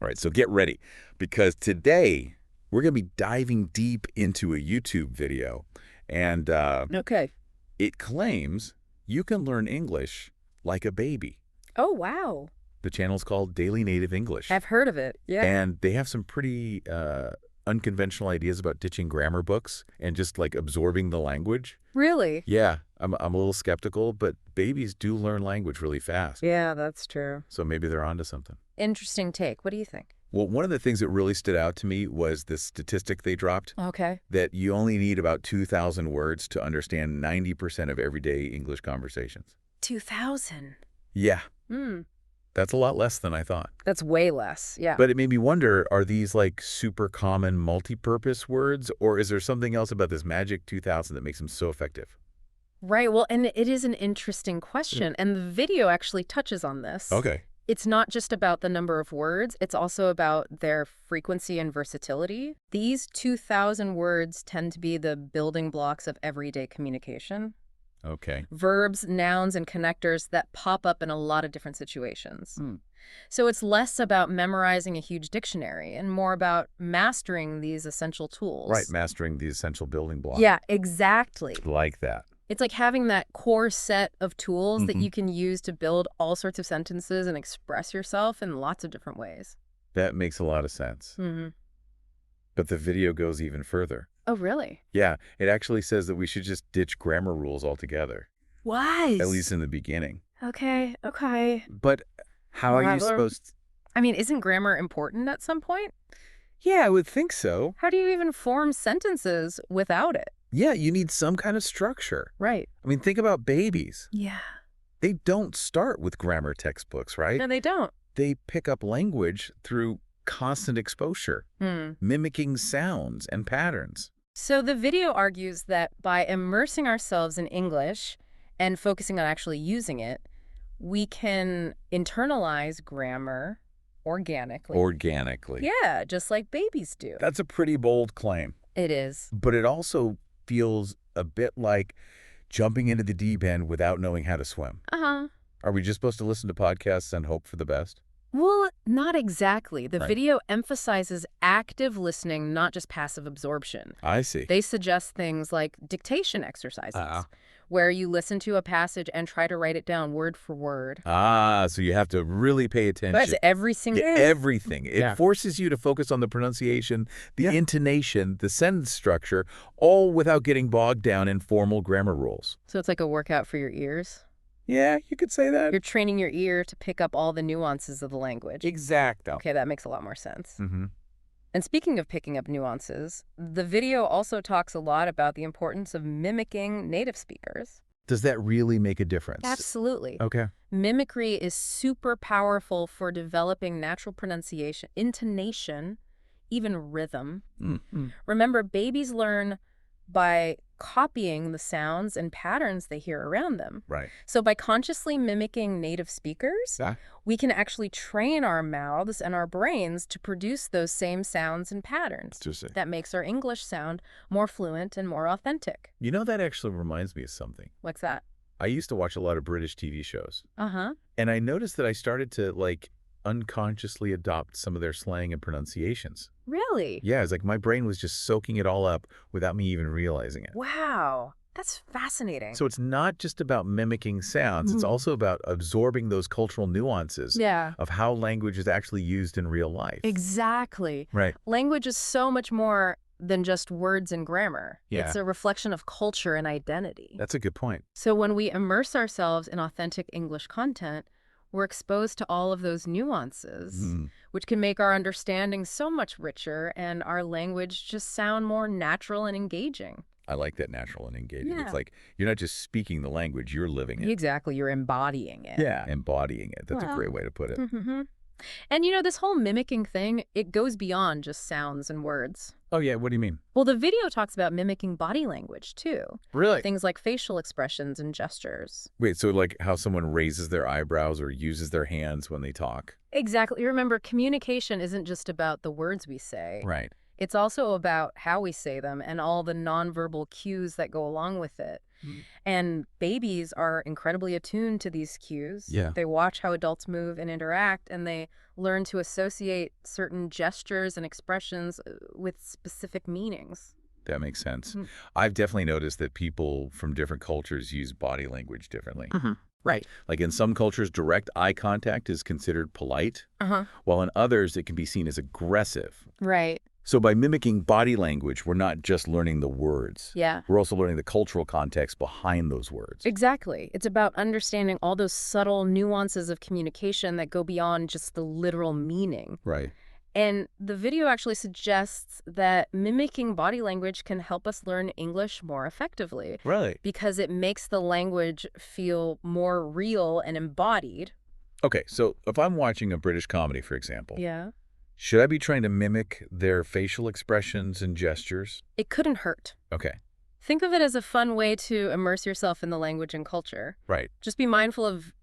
All right, so get ready, because today we're going to be diving deep into a YouTube video, and Okay. it claims you can learn English like a baby. Oh, wow. The channel's called Daily Native English, I've heard of it. Yeah. and they have some pretty unconventional ideas about ditching grammar books and just like absorbing the language. Really? Yeah, I'm a little skeptical, but babies do learn language really fast, Yeah, that's true. so maybe they're onto something. Interesting take. What do you think? Well, one of the things that really stood out to me was this statistic they dropped, Okay. that you only need about 2,000 words to understand 90% of everyday English conversations. 2000. Yeah, Hmm. that's a lot less than I thought. That's way less. Yeah. But it made me wonder, are these like super common multi-purpose words, or is there something else about this magic 2,000 that makes them so effective? Right. Well, and it is an interesting question. And the video actually touches on this. Okay. It's not just about the number of words, it's also about their frequency and versatility. These 2,000 words tend to be the building blocks of everyday communication. Okay. Verbs, nouns, and connectors that pop up in a lot of different situations. So it's less about memorizing a huge dictionary and more about mastering these essential tools. Right, mastering the essential building blocks. Yeah, exactly. Like that. It's like having that core set of tools that Mhm. you can use to build all sorts of sentences and express yourself in lots of different ways. That makes a lot of sense. Mm-hmm. But the video goes even further. Oh, really? Yeah, it actually says that we should just ditch grammar rules altogether, Wise. at least in the beginning. Okay, okay. But how are you Rather- supposed I mean, isn't grammar important at some point? Yeah, I would think so. How do you even form sentences without it? Yeah, you need some kind of structure. Right. I mean, think about babies. Yeah. They don't start with grammar textbooks, right? No, they don't. They pick up language through constant exposure, mimicking sounds and patterns. So the video argues that by immersing ourselves in English and focusing on actually using it, we can internalize grammar organically. Organically. Yeah, just like babies do. That's a pretty bold claim. It is. But it also feels a bit like jumping into the deep end without knowing how to swim. Uh-huh. Are we just supposed to listen to podcasts and hope for the best? Well, not exactly. The Right. video emphasizes active listening, not just passive absorption. I see. They suggest things like dictation exercises, where you listen to a passage and try to write it down word for word. So you have to really pay attention. That's every single... Yeah, everything. It Yeah. forces you to focus on the pronunciation, the intonation, the sentence structure, all without getting bogged down in formal grammar rules. So it's like a workout for your ears. Yeah, you could say that. You're training your ear to pick up all the nuances of the language. Exacto. Okay, that makes a lot more sense. Mm-hmm. And speaking of picking up nuances, the video also talks a lot about the importance of mimicking native speakers. Does that really make a difference? Absolutely. Okay. Mimicry is super powerful for developing natural pronunciation, intonation, even rhythm. Remember, babies learn by copying the sounds and patterns they hear around them. Right. So by consciously mimicking native speakers, Yeah. we can actually train our mouths and our brains to produce those same sounds and patterns. Interesting. That makes our English sound more fluent and more authentic. You know, that actually reminds me of something. What's that? I used to watch a lot of British TV shows, Uh-huh. and I noticed that I started to, like, unconsciously adopt some of their slang and pronunciations. Really? Yeah, it's like my brain was just soaking it all up without me even realizing it. Wow. That's fascinating. So it's not just about mimicking sounds, it's also about absorbing those cultural nuances yeah. of how language is actually used in real life. Exactly. Right. Language is so much more than just words and grammar. Yeah. It's a reflection of culture and identity. That's a good point. So when we immerse ourselves in authentic English content, we're exposed to all of those nuances, which can make our understanding so much richer and our language just sound more natural and engaging. I like that, natural and engaging. Yeah. It's like you're not just speaking the language, you're living it. Exactly. You're embodying it. Yeah. Embodying it. That's a Well. great way to put it. Mm-hmm. And you know, this whole mimicking thing, it goes beyond just sounds and words. Oh, yeah. What do you mean? Well, the video talks about mimicking body language, too. Really? Things like facial expressions and gestures. Wait, so like how someone raises their eyebrows or uses their hands when they talk? Exactly. Remember, communication isn't just about the words we say. Right. It's also about how we say them and all the nonverbal cues that go along with it. And babies are incredibly attuned to these cues. Yeah. They watch how adults move and interact, and they learn to associate certain gestures and expressions with specific meanings. That makes sense. Mhm. I've definitely noticed that people from different cultures use body language differently. Right. Like in some cultures, direct eye contact is considered polite, Uh-huh. while in others, it can be seen as aggressive. Right. So by mimicking body language, we're not just learning the words. Yeah. We're also learning the cultural context behind those words. Exactly. It's about understanding all those subtle nuances of communication that go beyond just the literal meaning. Right. And the video actually suggests that mimicking body language can help us learn English more effectively Right. because it makes the language feel more real and embodied. Okay, so if I'm watching a British comedy, for example, Yeah. should I be trying to mimic their facial expressions and gestures? It couldn't hurt. Okay. Think of it as a fun way to immerse yourself in the language and culture. Right. Just be mindful of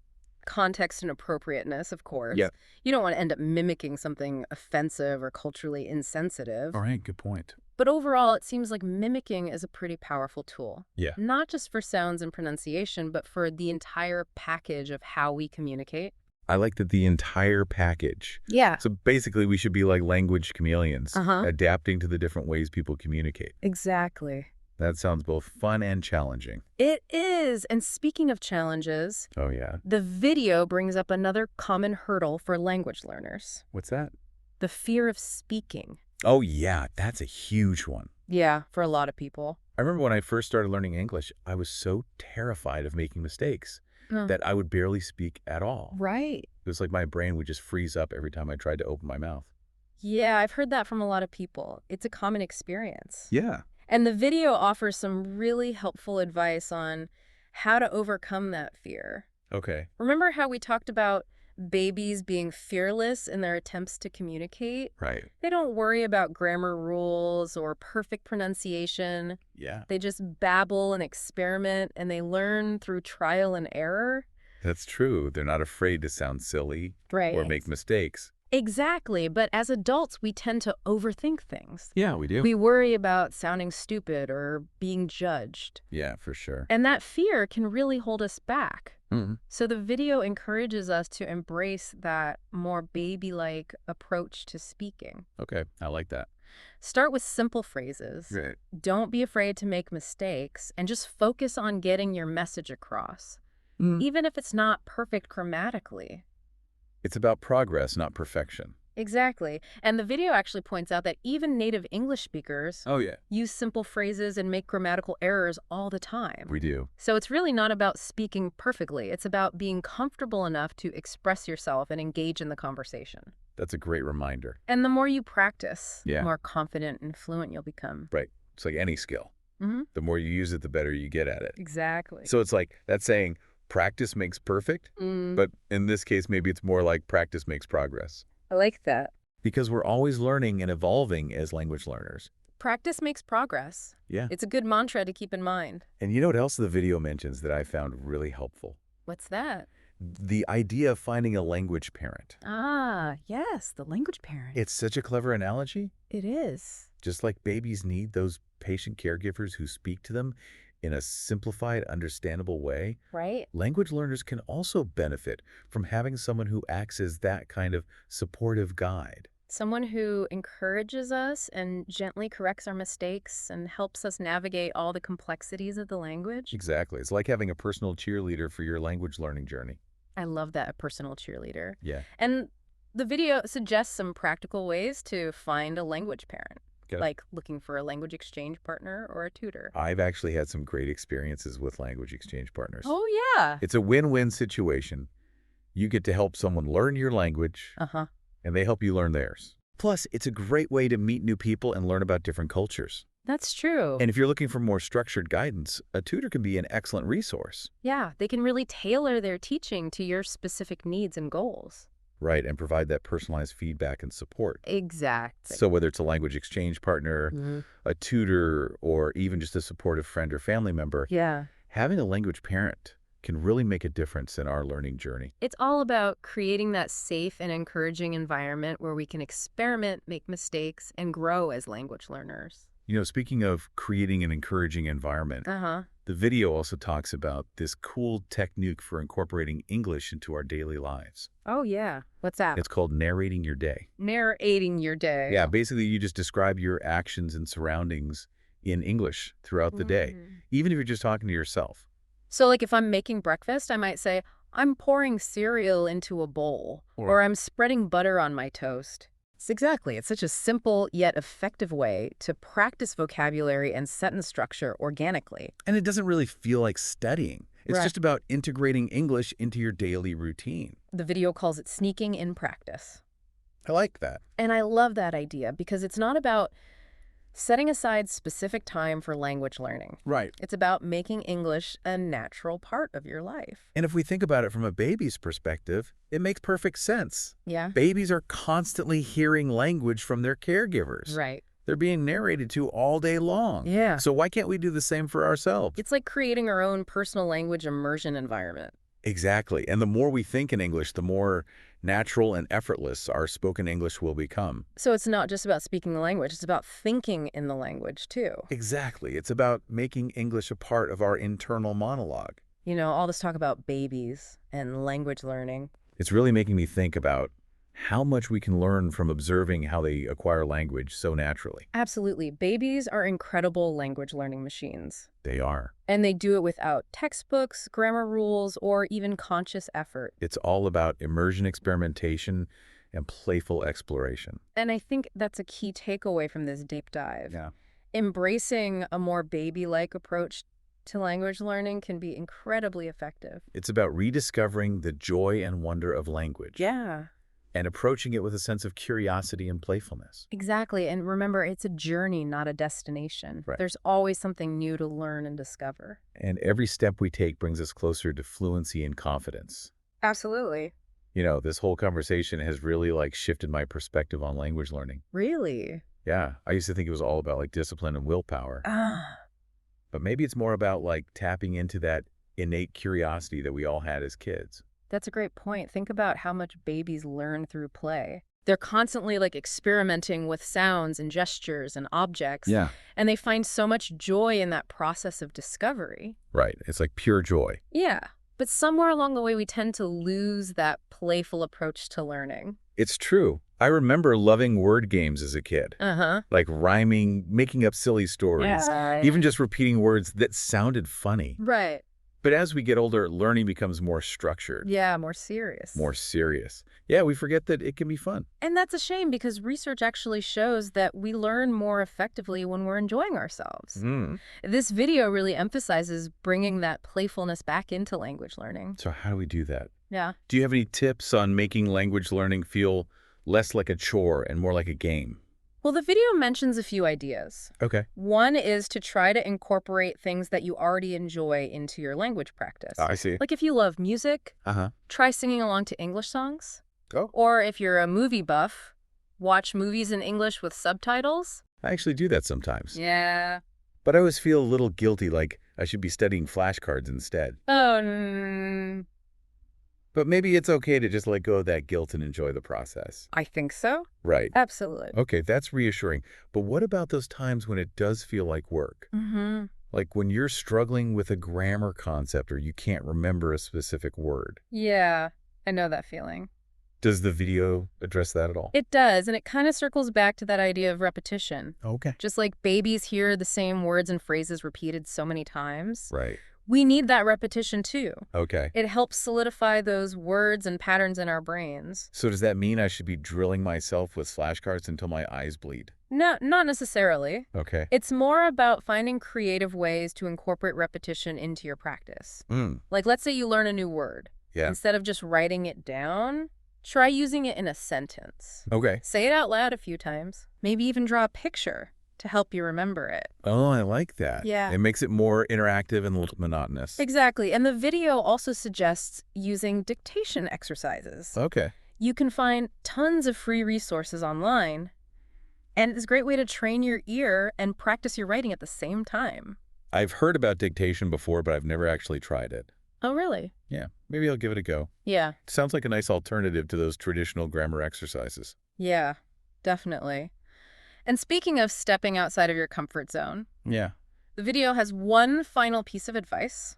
context and appropriateness, of course. Yeah. You don't want to end up mimicking something offensive or culturally insensitive. All right, good point. But overall, it seems like mimicking is a pretty powerful tool. Yeah. Not just for sounds and pronunciation, but for the entire package of how we communicate. I like that the entire package. Yeah. So basically, we should be like language chameleons, Uh-huh. adapting to the different ways people communicate. Exactly. That sounds both fun and challenging. It is. And speaking of challenges, Oh, yeah. the video brings up another common hurdle for language learners: What's that? the fear of speaking. Oh, yeah, that's a huge one. Yeah, for a lot of people. I remember when I first started learning English, I was so terrified of making mistakes Huh. that I would barely speak at all. Right. It was like my brain would just freeze up every time I tried to open my mouth. Yeah, I've heard that from a lot of people. It's a common experience. Yeah. And the video offers some really helpful advice on how to overcome that fear. Okay. Remember how we talked about babies being fearless in their attempts to communicate? Right. They don't worry about grammar rules or perfect pronunciation. Yeah. They just babble and experiment, and they learn through trial and error. That's true. They're not afraid to sound silly Right. or make mistakes. Exactly. But as adults, we tend to overthink things. Yeah, we do. We worry about sounding stupid or being judged. Yeah, for sure. And that fear can really hold us back. Mhm. So the video encourages us to embrace that more baby-like approach to speaking. Okay, I like that. Start with simple phrases. Right. Don't be afraid to make mistakes, and just focus on getting your message across, even if it's not perfect grammatically. It's about progress, not perfection. Exactly. And the video actually points out that even native English speakers Oh, yeah. use simple phrases and make grammatical errors all the time. We do. So it's really not about speaking perfectly. It's about being comfortable enough to express yourself and engage in the conversation. That's a great reminder. And the more you practice, Yeah. the more confident and fluent you'll become. Right. It's like any skill. Mm-hmm. The more you use it, the better you get at it. Exactly. So it's like that saying, practice makes perfect, but in this case, maybe it's more like practice makes progress. I like that. Because we're always learning and evolving as language learners. Practice makes progress. Yeah. It's a good mantra to keep in mind. And you know what else the video mentions that I found really helpful? What's that? The idea of finding a language parent. Ah, yes, the language parent. It's such a clever analogy. It is. Just like babies need those patient caregivers who speak to them in a simplified, understandable way, Right? language learners can also benefit from having someone who acts as that kind of supportive guide. Someone who encourages us and gently corrects our mistakes and helps us navigate all the complexities of the language. Exactly. It's like having a personal cheerleader for your language learning journey. I love that, a personal cheerleader. Yeah. And the video suggests some practical ways to find a language parent, Okay. like looking for a language exchange partner or a tutor. I've actually had some great experiences with language exchange partners. Oh, yeah. It's a win-win situation. You get to help someone learn your language, Uh-huh. and they help you learn theirs. Plus, it's a great way to meet new people and learn about different cultures. That's true. And if you're looking for more structured guidance, a tutor can be an excellent resource. Yeah, they can really tailor their teaching to your specific needs and goals. Right, and provide that personalized feedback and support. Exactly. So whether it's a language exchange partner, Mhm. a tutor, or even just a supportive friend or family member, Yeah. having a language parent can really make a difference in our learning journey. It's all about creating that safe and encouraging environment where we can experiment, make mistakes, and grow as language learners. Speaking of creating an encouraging environment, Uh-huh. the video also talks about this cool technique for incorporating English into our daily lives. Oh, yeah. What's that? It's called narrating your day. Narrating your day. Yeah, basically you just describe your actions and surroundings in English throughout the day, even if you're just talking to yourself. So, like, if I'm making breakfast, I might say, I'm pouring cereal into a bowl, or I'm spreading butter on my toast. It's such a simple yet effective way to practice vocabulary and sentence structure organically. And it doesn't really feel like studying. It's Right. just about integrating English into your daily routine. The video calls it sneaking in practice. I like that. And I love that idea because it's not about setting aside specific time for language learning. Right. It's about making English a natural part of your life. And if we think about it from a baby's perspective, it makes perfect sense. Yeah? Babies are constantly hearing language from their caregivers. Right. They're being narrated to all day long. Yeah. So why can't we do the same for ourselves? It's like creating our own personal language immersion environment. Exactly. And the more we think in English, the more natural and effortless our spoken English will become. So it's not just about speaking the language, it's about thinking in the language too. Exactly. It's about making English a part of our internal monologue. All this talk about babies and language learning. It's really making me think about how much we can learn from observing how they acquire language so naturally. Absolutely. Babies are incredible language learning machines. They are. And they do it without textbooks, grammar rules, or even conscious effort. It's all about immersion experimentation and playful exploration. And I think that's a key takeaway from this deep dive. Yeah. Embracing a more baby-like approach to language learning can be incredibly effective. It's about rediscovering the joy and wonder of language. Yeah. And approaching it with a sense of curiosity and playfulness. Exactly. And remember, it's a journey, not a destination. Right. There's always something new to learn and discover. And every step we take brings us closer to fluency and confidence. Absolutely. This whole conversation has really shifted my perspective on language learning. Really? Yeah, I used to think it was all about discipline and willpower. But maybe it's more about tapping into that innate curiosity that we all had as kids. That's a great point. Think about how much babies learn through play. They're constantly experimenting with sounds and gestures and objects. Yeah. And they find so much joy in that process of discovery. Right. It's like pure joy. Yeah. But somewhere along the way, we tend to lose that playful approach to learning. It's true. I remember loving word games as a kid. Uh-huh. Like rhyming, making up silly stories. Yeah. Even just repeating words that sounded funny. Right. But as we get older, learning becomes more structured. Yeah, more serious. More serious. Yeah, we forget that it can be fun. And that's a shame because research actually shows that we learn more effectively when we're enjoying ourselves. This video really emphasizes bringing that playfulness back into language learning. So how do we do that? Yeah. Do you have any tips on making language learning feel less like a chore and more like a game? Well, the video mentions a few ideas. Okay. One is to try to incorporate things that you already enjoy into your language practice. I see. Like if you love music, Uh-huh. try singing along to English songs. Oh. Or if you're a movie buff, watch movies in English with subtitles. I actually do that sometimes. Yeah. But I always feel a little guilty, like I should be studying flashcards instead. Oh, But maybe it's okay to just let go of that guilt and enjoy the process. I think so. Right. Absolutely. Okay, that's reassuring. But what about those times when it does feel like work? Mm-hmm. Like when you're struggling with a grammar concept or you can't remember a specific word. Yeah, I know that feeling. Does the video address that at all? It does, and it kind of circles back to that idea of repetition. Okay. Just like babies hear the same words and phrases repeated so many times, Right. we need that repetition too. Okay. It helps solidify those words and patterns in our brains. So does that mean I should be drilling myself with flashcards until my eyes bleed? No, not necessarily. Okay. It's more about finding creative ways to incorporate repetition into your practice. Like let's say you learn a new word. Yeah. Instead of just writing it down, try using it in a sentence. Okay. Say it out loud a few times. Maybe even draw a picture to help you remember it. Oh, I like that. Yeah. It makes it more interactive and a little monotonous. Exactly. And the video also suggests using dictation exercises. Okay. You can find tons of free resources online, and it's a great way to train your ear and practice your writing at the same time. I've heard about dictation before, but I've never actually tried it. Oh, really? Yeah, maybe I'll give it a go. Yeah. Sounds like a nice alternative to those traditional grammar exercises. Yeah, definitely. And speaking of stepping outside of your comfort zone, Yeah. the video has one final piece of advice.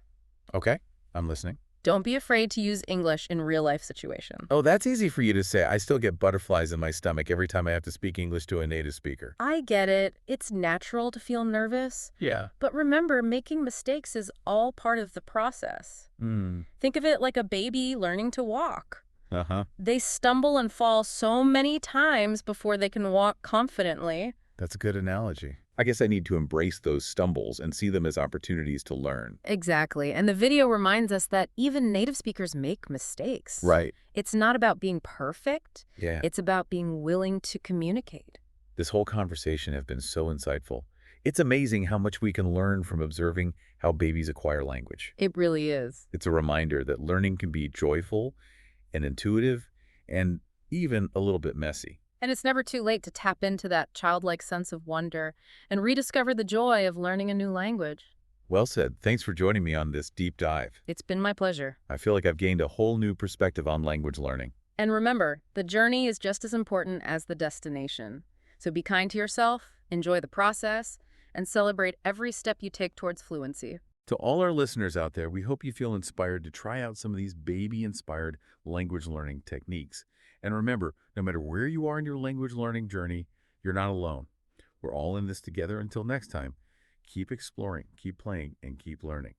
Okay, I'm listening. Don't be afraid to use English in real-life situations. Oh, that's easy for you to say. I still get butterflies in my stomach every time I have to speak English to a native speaker. I get it. It's natural to feel nervous. Yeah. But remember, making mistakes is all part of the process. Hmm. Think of it like a baby learning to walk. Uh-huh. They stumble and fall so many times before they can walk confidently. That's a good analogy. I guess I need to embrace those stumbles and see them as opportunities to learn. Exactly. And the video reminds us that even native speakers make mistakes. Right. It's not about being perfect. Yeah. It's about being willing to communicate. This whole conversation has been so insightful. It's amazing how much we can learn from observing how babies acquire language. It really is. It's a reminder that learning can be joyful and intuitive and even a little bit messy. And it's never too late to tap into that childlike sense of wonder and rediscover the joy of learning a new language. Well said. Thanks for joining me on this deep dive. It's been my pleasure. I feel like I've gained a whole new perspective on language learning. And remember, the journey is just as important as the destination. So be kind to yourself, enjoy the process, and celebrate every step you take towards fluency. To all our listeners out there, we hope you feel inspired to try out some of these baby-inspired language learning techniques. And remember, no matter where you are in your language learning journey, you're not alone. We're all in this together. Until next time, keep exploring, keep playing, and keep learning.